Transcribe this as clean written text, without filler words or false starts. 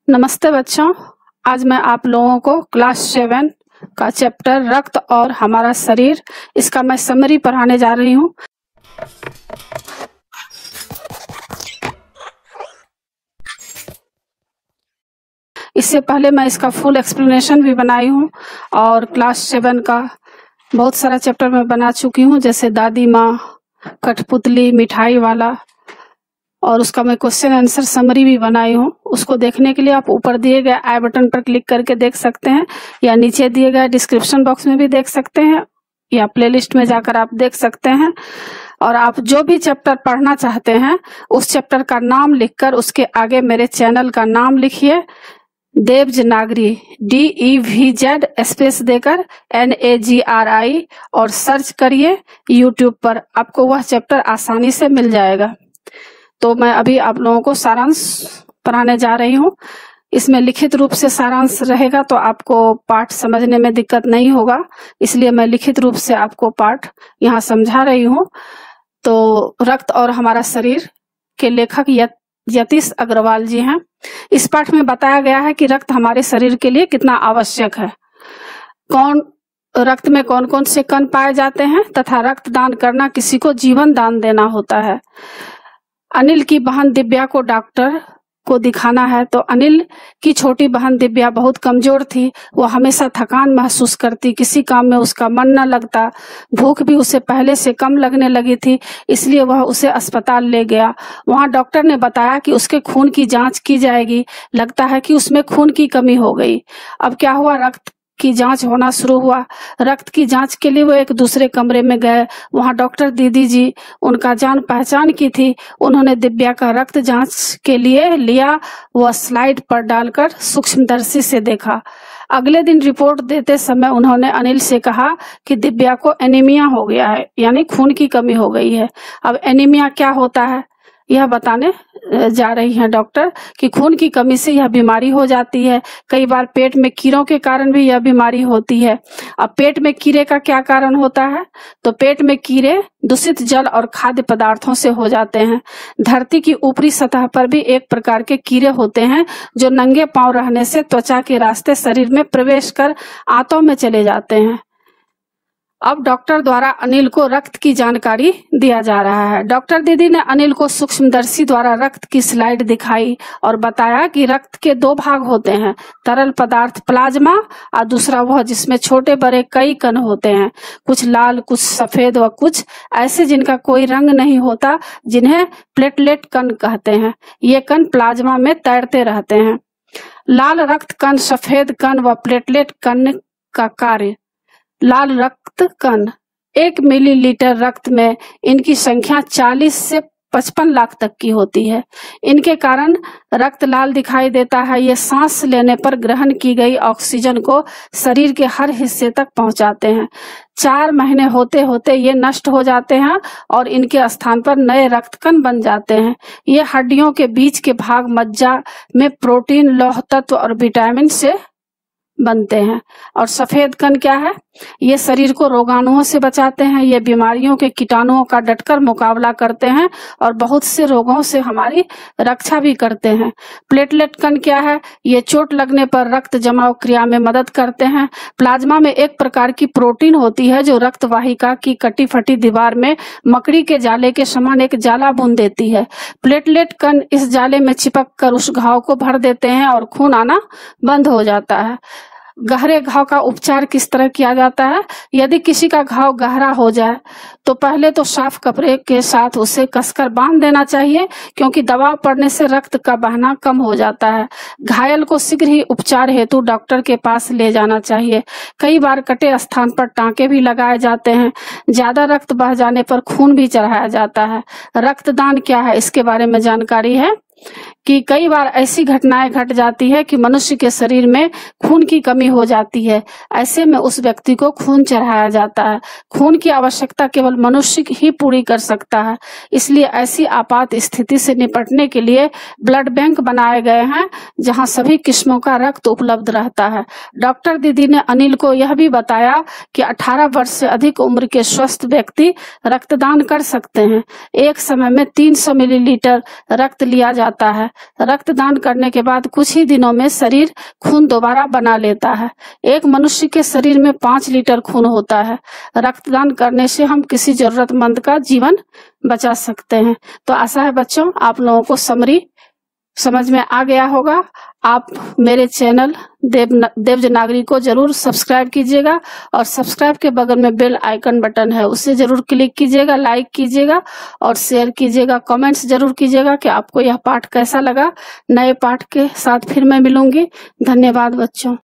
नमस्ते बच्चों, आज मैं आप लोगों को क्लास 7 का चैप्टर रक्त और हमारा शरीर इसका मैं समरी पढ़ाने जा रही हूँ। इससे पहले मैं इसका फुल एक्सप्लेनेशन भी बनाई हूँ और क्लास 7 का बहुत सारा चैप्टर मैं बना चुकी हूँ, जैसे दादी माँ, कठपुतली, मिठाई वाला, और उसका मैं क्वेश्चन आंसर समरी भी बनाई हूँ। उसको देखने के लिए आप ऊपर दिए गए आई बटन पर क्लिक करके देख सकते हैं, या नीचे दिए गए डिस्क्रिप्शन बॉक्स में भी देख सकते हैं, या प्लेलिस्ट में जाकर आप देख सकते हैं। और आप जो भी चैप्टर पढ़ना चाहते हैं उस चैप्टर का नाम लिखकर उसके आगे मेरे चैनल का नाम लिखिए, देवज नागरी, DEVZ स्पेस देकर NAGRI, और सर्च करिए यूट्यूब पर, आपको वह चैप्टर आसानी से मिल जाएगा। तो मैं अभी आप लोगों को सारांश पढ़ाने जा रही हूँ। इसमें लिखित रूप से सारांश रहेगा तो आपको पाठ समझने में दिक्कत नहीं होगा, इसलिए मैं लिखित रूप से आपको पाठ यहाँ समझा रही हूँ। तो रक्त और हमारा शरीर के लेखक यतीश अग्रवाल जी हैं। इस पाठ में बताया गया है कि रक्त हमारे शरीर के लिए कितना आवश्यक है, रक्त में कौन कौन से कण पाए जाते हैं, तथा रक्तदान करना किसी को जीवन दान देना होता है। अनिल की बहन दिव्या को डॉक्टर को दिखाना है, तो अनिल की छोटी बहन दिव्या बहुत कमजोर थी। वो हमेशा थकान महसूस करती, किसी काम में उसका मन न लगता, भूख भी उसे पहले से कम लगने लगी थी, इसलिए वह उसे अस्पताल ले गया। वहां डॉक्टर ने बताया कि उसके खून की जांच की जाएगी। लगता है कि उसमें खून की कमी हो गई। अब क्या हुआ, रक्त की जांच होना शुरू हुआ। रक्त की जांच के लिए वो एक दूसरे कमरे में गए। वहां डॉक्टर दीदी जी उनका जान पहचान की थी। उन्होंने दिव्या का रक्त जांच के लिए लिया, वह स्लाइड पर डालकर सूक्ष्मदर्शी से देखा। अगले दिन रिपोर्ट देते समय उन्होंने अनिल से कहा कि दिव्या को एनीमिया हो गया है, यानी खून की कमी हो गई है। अब एनीमिया क्या होता है यह बताने जा रही हैं डॉक्टर कि खून की कमी से यह बीमारी हो जाती है। कई बार पेट में कीड़ों के कारण भी यह बीमारी होती है। अब पेट में कीड़े का क्या कारण होता है, तो पेट में कीड़े दूषित जल और खाद्य पदार्थों से हो जाते हैं। धरती की ऊपरी सतह पर भी एक प्रकार के कीड़े होते हैं जो नंगे पांव रहने से त्वचा के रास्ते शरीर में प्रवेश कर आंतों में चले जाते हैं। अब डॉक्टर द्वारा अनिल को रक्त की जानकारी दिया जा रहा है। डॉक्टर दीदी ने अनिल को सूक्ष्मदर्शी द्वारा रक्त की स्लाइड दिखाई और बताया कि रक्त के दो भाग होते हैं, तरल पदार्थ प्लाज्मा और दूसरा वह जिसमें छोटे बड़े कई कण होते हैं, कुछ लाल, कुछ सफेद व कुछ ऐसे जिनका कोई रंग नहीं होता, जिन्हें प्लेटलेट कण कहते हैं। ये कण प्लाज्मा में तैरते रहते हैं। लाल रक्त कण, सफेद कण व प्लेटलेट कण का कार्य। लाल रक्त कण 1 मिलीलीटर रक्त में इनकी संख्या 40 से 55 लाख तक की होती है। इनके कारण रक्त लाल दिखाई देता है। ये सांस लेने पर ग्रहण की गई ऑक्सीजन को शरीर के हर हिस्से तक पहुंचाते हैं। 4 महीने होते होते ये नष्ट हो जाते हैं और इनके स्थान पर नए रक्त कण बन जाते हैं। ये हड्डियों के बीच के भाग मज्जा में प्रोटीन, लौह तत्व और विटामिन से बनते हैं। और सफेद कण क्या है, ये शरीर को रोगाणुओं से बचाते हैं। ये बीमारियों के कीटाणुओं का डटकर मुकाबला करते हैं और बहुत से रोगों से हमारी रक्षा भी करते हैं। प्लेटलेट कण क्या है, ये चोट लगने पर रक्त जमाव क्रिया में मदद करते हैं। प्लाज्मा में एक प्रकार की प्रोटीन होती है जो रक्त वाहिका की कटी फटी दीवार में मकड़ी के जाले के समान एक जाला बुन देती है। प्लेटलेट कण इस जाले में चिपक कर उस घाव को भर देते हैं और खून आना बंद हो जाता है। गहरे घाव का उपचार किस तरह किया जाता है, यदि किसी का घाव गहरा हो जाए तो पहले तो साफ कपड़े के साथ उसे कसकर बांध देना चाहिए, क्योंकि दबाव पड़ने से रक्त का बहना कम हो जाता है। घायल को शीघ्र ही उपचार हेतु डॉक्टर के पास ले जाना चाहिए। कई बार कटे स्थान पर टांके भी लगाए जाते हैं। ज्यादा रक्त बह जाने पर खून भी चढ़ाया जाता है। रक्तदान क्या है, इसके बारे में जानकारी है कि कई बार ऐसी घटनाएं घट जाती है कि मनुष्य के शरीर में खून की कमी हो जाती है। ऐसे में उस व्यक्ति को खून चढ़ाया जाता है। खून की आवश्यकता केवल मनुष्य ही पूरी कर सकता है, इसलिए ऐसी आपात स्थिति से निपटने के लिए ब्लड बैंक बनाए गए हैं जहां सभी किस्मों का रक्त उपलब्ध रहता है। डॉक्टर दीदी ने अनिल को यह भी बताया कि 18 वर्ष से अधिक उम्र के स्वस्थ व्यक्ति रक्तदान कर सकते हैं। एक समय में 300 मिलीलीटर रक्त लिया जाता है। रक्तदान करने के बाद कुछ ही दिनों में शरीर खून दोबारा बना लेता है। एक मनुष्य के शरीर में 5 लीटर खून होता है। रक्तदान करने से हम किसी जरूरतमंद का जीवन बचा सकते हैं। तो आशा है बच्चों आप लोगों को समरी समझ में आ गया होगा। आप मेरे चैनल देवज नागरिक को जरूर सब्सक्राइब कीजिएगा और सब्सक्राइब के बगल में बेल आइकन बटन है उसे जरूर क्लिक कीजिएगा, लाइक कीजिएगा और शेयर कीजिएगा। कमेंट्स जरूर कीजिएगा कि आपको यह पाठ कैसा लगा। नए पाठ के साथ फिर मैं मिलूंगी। धन्यवाद बच्चों।